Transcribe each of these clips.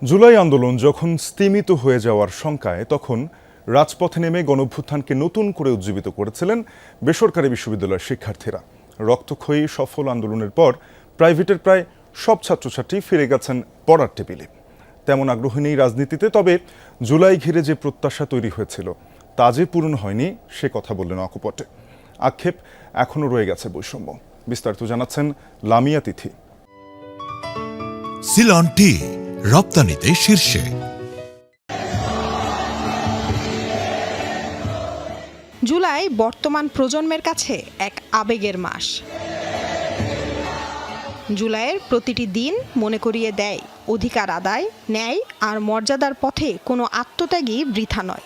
জুলাই আন্দোলন যখন স্তিমিত হয়ে যাওয়ার শঙ্কায় তখন রাজপথে নেমে গণঅভ্যুত্থানকে নতুন করে উজ্জীবিত করেছিলেন বেসরকারি বিশ্ববিদ্যালয়ের শিক্ষার্থীরা। রক্তক্ষয়ী সফল আন্দোলনের পর প্রাইভেটের প্রায় সব ছাত্রছাত্রী ফিরে গেছেন পড়ার টেবিলে। তেমন আগ্রহ নেই রাজনীতিতে, তবে জুলাই ঘিরে যে প্রত্যাশা তৈরি হয়েছিল তা যে পূরণ হয়নি সে কথা বললেন অকপটে। আক্ষেপ এখনও রয়ে গেছে বৈষম্য। বিস্তারিত জানাচ্ছেন লামিয়া তিথি। সিলন টি রপ্তানিতে শীর্ষে। জুলাই বর্তমান প্রজন্মের কাছে এক আবেগের মাস। জুলাইয়ের প্রতিটি দিন মনে করিয়ে দেয় অধিকার আদায়, ন্যায় আর মর্যাদার পথে কোনো আত্মত্যাগই বৃথা নয়।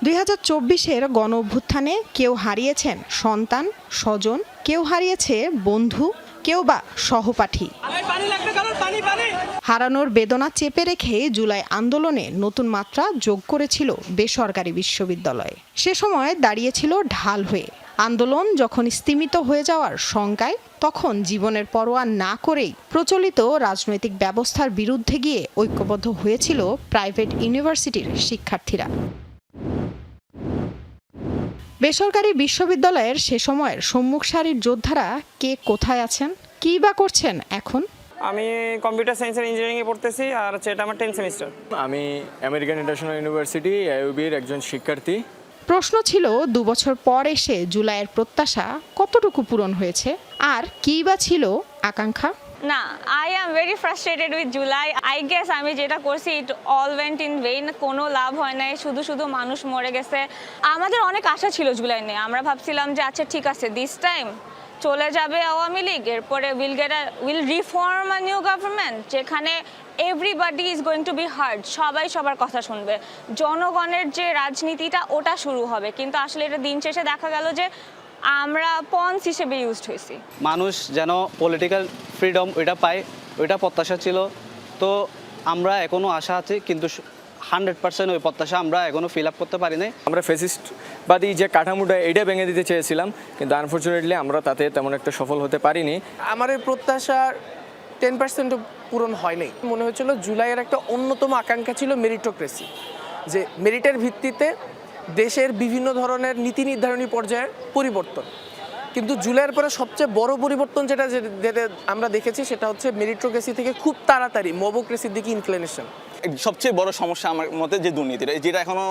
2024-এর গণ অভ্যুত্থানে কেউ হারিয়েছেন সন্তান, স্বজন, কেউ হারিয়েছে বন্ধু, কেউ বা সহপাঠী। হারানোর বেদনা চেপে রেখে জুলাই আন্দোলনে নতুন মাত্রা যোগ করেছিল বেসরকারি বিশ্ববিদ্যালয়। সে সময় দাঁড়িয়েছিল ঢাল হয়ে। আন্দোলন যখন স্তিমিত হয়ে যাওয়ার শঙ্কায়, তখন জীবনের পরোয়া না করেই প্রচলিত রাজনৈতিক ব্যবস্থার বিরুদ্ধে গিয়ে ঐক্যবদ্ধ হয়েছিল প্রাইভেট ইউনিভার্সিটির শিক্ষার্থীরা। বেসরকারি বিশ্ববিদ্যালয়ের সে সময়ের সম্মুখ সারির যোদ্ধারা কে কোথায় আছেন, কী বা করছেন এখন? আমি কম্পিউটার সায়েন্স এন্ড ইঞ্জিনিয়ারিং এ পড়তেছি, আর এটা আমার 10th সেমিস্টার। আমি আমেরিকান ইন্টারন্যাশনাল ইউনিভার্সিটি AUB-র একজন শিক্ষার্থী। প্রশ্ন ছিল 2 বছর পর এসে জুলাইয়ের প্রত্যাশা কতটুকু পূরণ হয়েছে, আর কী বা ছিল আকাঙ্ক্ষা? না, I am very frustrated with July. I guess আমি যেটা করছি it all went in vein. কোনো লাভ হয় নাই, শুধু মানুষ মরে গেছে। আমাদের অনেক আশা ছিল জুলাই নিয়ে। আমরা ভাবছিলাম যে আচ্ছা ঠিক আছে, দিস টাইম চলে যাবে আওয়ামী লীগ, এরপরে will reform a new government যেখানে everybody is going to be hard. সবাই সবার কথা শুনবে, জনগণের যে রাজনীতিটা ওটা শুরু হবে। কিন্তু আসলে এটা দিন শেষে দেখা গেল যে আমরা পন্স হিসেবে ইউজড হয়েছি। মানুষ যেন পলিটিক্যাল ফ্রিডম ওইটা পায়, ওইটা প্রত্যাশা ছিল। তো আমরা এখনও আশা আছে, কিন্তু 100% ওই প্রত্যাশা আমরা এখনও ফিল আপ করতে পারি নাই। আমরা ফ্যাসিস্টবাদী যে কাঠামোটা এটা ভেঙে দিতে চেয়েছিলাম, কিন্তু আনফর্চুনেটলি আমরা তাতে তেমন একটা সফল হতে পারিনি। আমার এই প্রত্যাশা 10% পূরণ হয়নি। মনে হচ্ছিল জুলাইয়ের একটা অন্যতম আকাঙ্ক্ষা ছিল মেরিটোক্রেসি, যে মেরিটের ভিত্তিতে দেশের বিভিন্ন ধরনের নীতি নির্ধারণী পর্যায়ের পরিবর্তন। কিন্তু জুলাইয়ের পরে সবচেয়ে বড় পরিবর্তন যেটা আমরা দেখেছি সেটা হচ্ছে মেরিটোক্রেসি থেকে খুব তাড়াতাড়ি মবোক্রেসির দিকে ইনক্লিনেশন। সবচেয়ে বড় সমস্যা আমার মতে যে দুর্নীতিটা, যেটা এখনো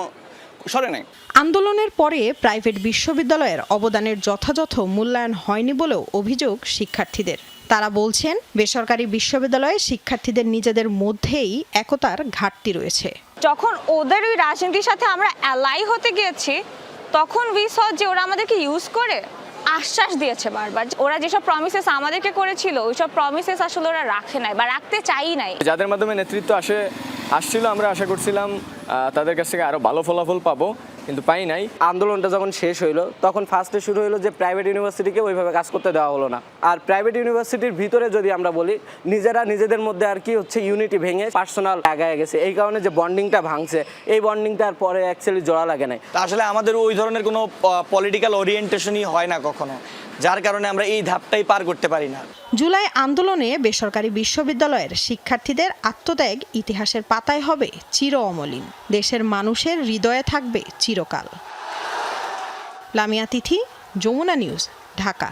সরে নাই। আন্দোলনের পরে প্রাইভেট বিশ্ববিদ্যালয়ের অবদানের যথাযথ মূল্যায়ন হয়নি বলেও অভিযোগ শিক্ষার্থীদের। তারা বলছেন বেসরকারি বিশ্ববিদ্যালয়ে শিক্ষার্থীদের নিজেদের মধ্যেই একতার ঘাটতি রয়েছে। যখন ওদের ওই রাজনীতির সাথে আমরা অ্যালাই হতে গিয়েছি, তখন উই স যে ওরা আমাদেরকে ইউজ করে আশ্বাস দিয়েছে বারবার। ওরা যেসব প্রমিসেস আমাদেরকে করেছিল, ওইসব প্রমিসেস আসলে ওরা রাখে নাই বা রাখতে চাই নাই। যাদের মাধ্যমে নেতৃত্ব আসছিল, আমরা আশা করছিলাম তাদের কাছ থেকে আরও ভালো ফলাফল পাবো, কিন্তু পাই নাই। আন্দোলনটা যখন শেষ হইলো, তখন ফার্স্টে শুরু হলো যে প্রাইভেট ইউনিভার্সিটিকে ওইভাবে কাজ করতে দেওয়া হলো না। আর প্রাইভেট ইউনিভার্সিটির ভিতরে যদি আমরা বলি, নিজেদের মধ্যে আর কি হচ্ছে ইউনিটি ভেঙে পার্সোনাল আগায় গেছে। এই কারণে যে বন্ডিংটা ভাঙছে, এই বন্ডিংটার পরে অ্যাকচুয়ালি জোড়া লাগে নাই। আসলে আমাদের ওই ধরনের কোনো পলিটিক্যাল ওরিয়েন্টেশনই হয় না কখনো, যার কারণে আমরা এই ধাপটাই পার করতে পারি না। জুলাই আন্দোলনে বেসরকারি বিশ্ববিদ্যালয়ের শিক্ষার্থীদের আত্মত্যাগ ইতিহাসের পাতায় হবে চির অমলিন, দেশের মানুষের হৃদয়ে থাকবে চিরকাল। লামিয়া তিথি, যমুনা নিউজ, ঢাকা।